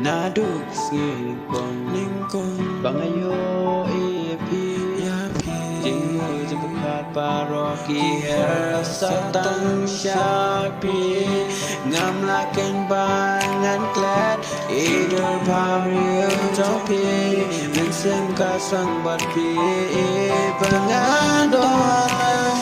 Naduk lingkong bangayo ipi Jingo jebukat paroki Satang syapi Ngamlaken bangan klat Idul pariu topi Mensem kasang batpi Pengadoan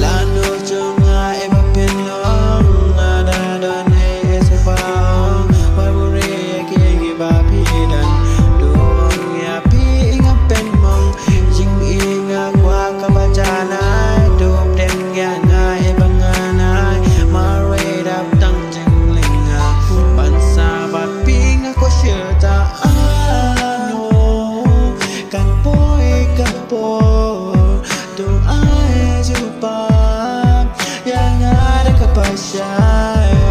Lanu junga epapinong Ada done esepang Baburi kegi bapi dan Duong yapi ngapen mong Jing inga kwa kabacanay Dup dem yanay banganay Maray dap tang jeng linga Bansa bapi nga kwa syerta ano Kapoy Tu ay jumpa Yang ada kepasyai